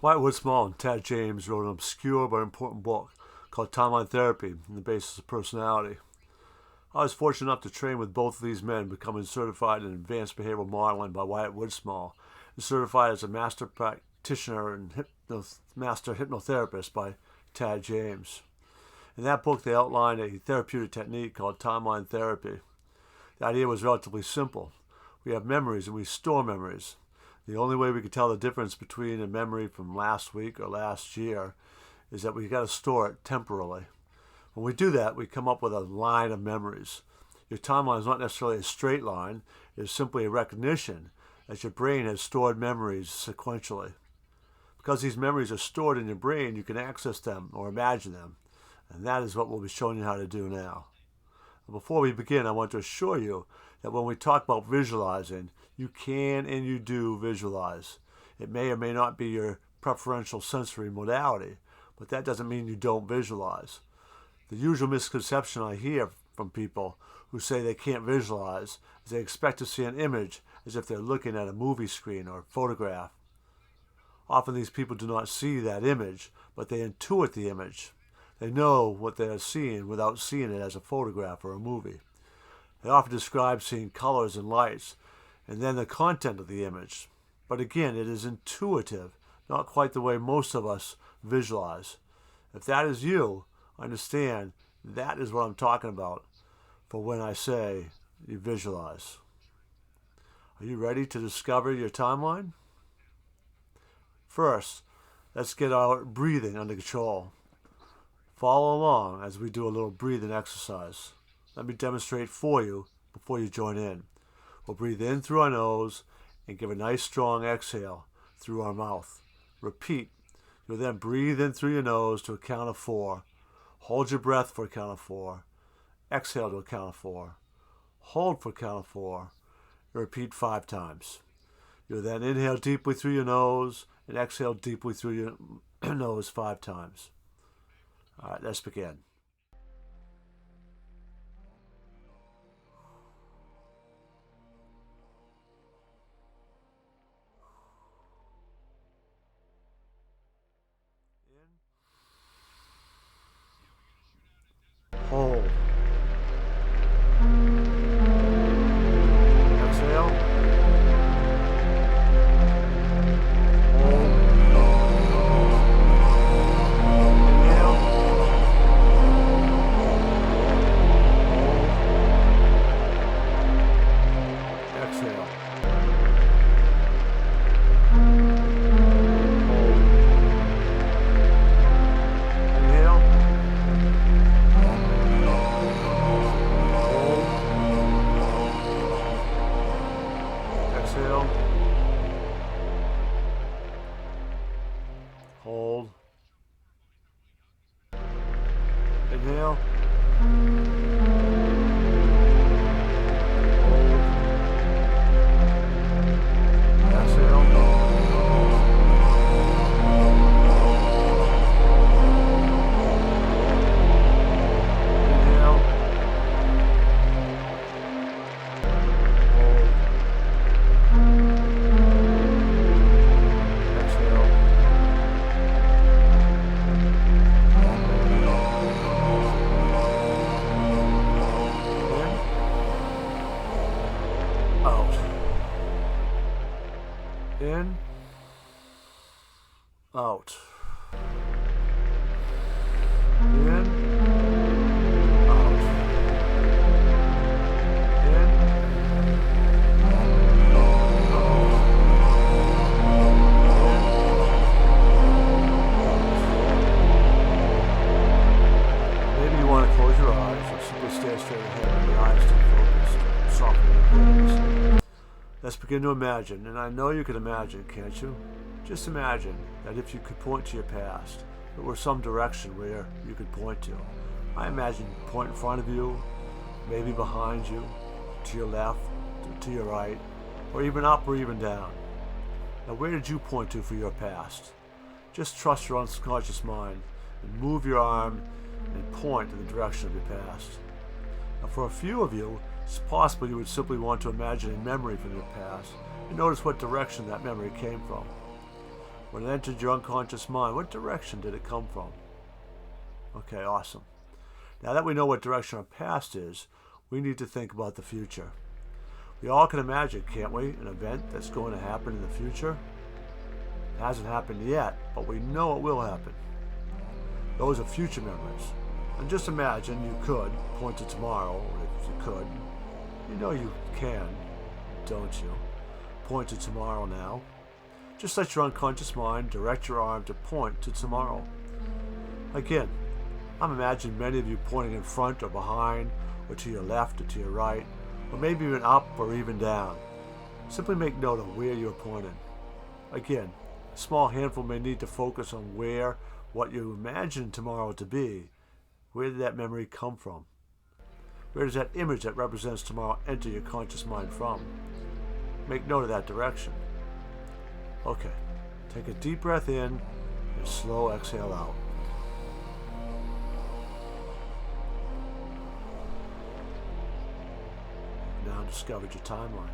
Wyatt Woodsmall and Tad James wrote an obscure but important book called Timeline Therapy and the Basis of Personality. I was fortunate enough to train with both of these men, becoming certified in advanced behavioral modeling by Wyatt Woodsmall and certified as a master practitioner and master hypnotherapist by Tad James. In that book, they outlined a therapeutic technique called timeline therapy. The idea was relatively simple. We have memories and we store memories. The only way we can tell the difference between a memory from last week or last year is that we got to store it temporally. When we do that, we come up with a line of memories. Your timeline is not necessarily a straight line. It is simply a recognition that your brain has stored memories sequentially. Because these memories are stored in your brain, you can access them or imagine them. And that is what we'll be showing you how to do now. Before we begin, I want to assure you that when we talk about visualizing, you can and you do visualize. It may or may not be your preferential sensory modality, but that doesn't mean you don't visualize. The usual misconception I hear from people who say they can't visualize is they expect to see an image as if they're looking at a movie screen or photograph. Often these people do not see that image, but they intuit the image. They know what they are seeing without seeing it as a photograph or a movie. They often describe seeing colors and lights, and then the content of the image. But again, it is intuitive, not quite the way most of us visualize. If that is you, understand that is what I'm talking about for when I say you visualize. Are you ready to discover your timeline? First, let's get our breathing under control. Follow along as we do a little breathing exercise. Let me demonstrate for you before you join in. We'll breathe in through our nose and give a nice strong exhale through our mouth. Repeat. You'll then breathe in through your nose to a count of 4. Hold your breath for a count of 4. Exhale to a count of 4. Hold for a count of 4. And repeat 5 times. You'll then inhale deeply through your nose and exhale deeply through your nose 5 times. All right, let's begin. In. Hold. Exhale. Hold. Inhale. Exhale. Inhale. Exhale. Hold. Inhale. Hold. Exhale. Inhale. Hold. Exhale. In. Out. In. Out. In. Maybe you want to close your eyes or simply stare straight ahead with your eyes still focused, softening your gaze. Let's begin to imagine, and I know you can imagine, can't you? Just imagine that if you could point to your past, there were some direction where you could point to. I imagine you could point in front of you, maybe behind you, to your left, to your right, or even up or even down. Now where did you point to for your past? Just trust your unconscious mind and move your arm and point in the direction of your past. Now for a few of you, it's possible you would simply want to imagine a memory from your past and notice what direction that memory came from. When it entered your unconscious mind, what direction did it come from? Okay, awesome. Now that we know what direction our past is, we need to think about the future. We all can imagine, can't we, an event that's going to happen in the future? It hasn't happened yet, but we know it will happen. Those are future memories. And just imagine you could point to tomorrow, or if you could. You know you can, don't you? Point to tomorrow now. Just let your unconscious mind direct your arm to point to tomorrow. Again, I'm imagining many of you pointing in front or behind, or to your left or to your right, or maybe even up or even down. Simply make note of where you're pointing. Again, a small handful may need to focus on where what you imagine tomorrow to be. Where did that memory come from? Where does that image that represents tomorrow enter your conscious mind from? Make note of that direction. Okay, take a deep breath in and slow exhale out. You've now discovered your timeline.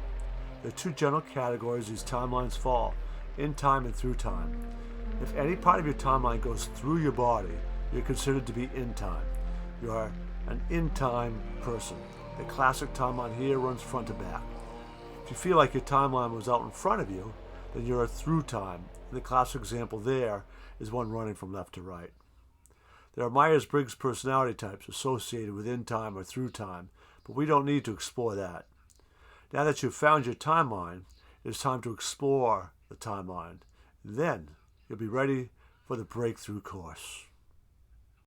There are two general categories these timelines fall: in time and through time. If any part of your timeline goes through your body, you're considered to be in time. You are an in-time person. The classic timeline here runs front to back. If you feel like your timeline was out in front of you, then you're a through time. And the classic example there is one running from left to right. There are Myers-Briggs personality types associated with in time or through time, but we don't need to explore that. Now that you've found your timeline, it's time to explore the timeline. Then you'll be ready for the breakthrough course.